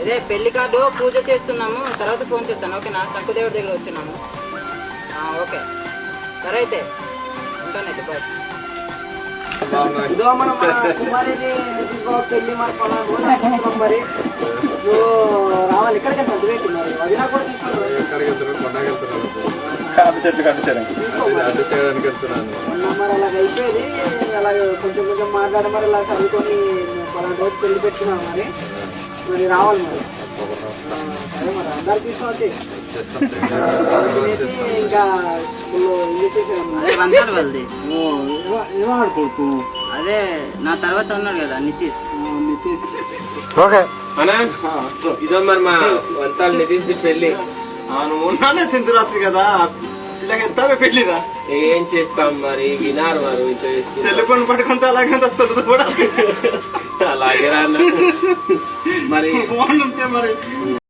ఇదే పెళ్లి కార్డు పూజ చేస్తున్నాము, తర్వాత ఫోన్ చేస్తాను. ఓకేనా? శంకుదేవుడి దగ్గర వచ్చున్నాము. ఓకే సరే అయితే ఉంటానైతే. బాయ్. కుమారిని పెళ్లి మరి రావాలి. ఎక్కడికి వెళ్తారు? మరి వదినా కూడా మరి అలాగ అయిపోయేది. అలాగే కొంచెం కొంచెం మాట్లాడి మరి ఇలా చదువుకొని పలానా రోజు పెళ్లి పెట్టుకున్నాం. మరి మరి రావాలి. మరి సరే మరి అందరు తీసుకొచ్చి ఇంకా ఆడుకోకు. అదే నా తర్వాత ఉన్నాడు కదా నితీష్. ఇదో మరి మా వంతాలు నితీష్ పెళ్లి మొన్ననే 10th రాత్రి కదా, పిల్లకి ఎంత పెళ్లిరా. ఏం చేస్తాం మరి, వినారు వారు సెల్ ఫోన్ పట్టుకుంటే అలాగే కూడా అలాగే రా మరి ఫోన్ ఉంటే మరి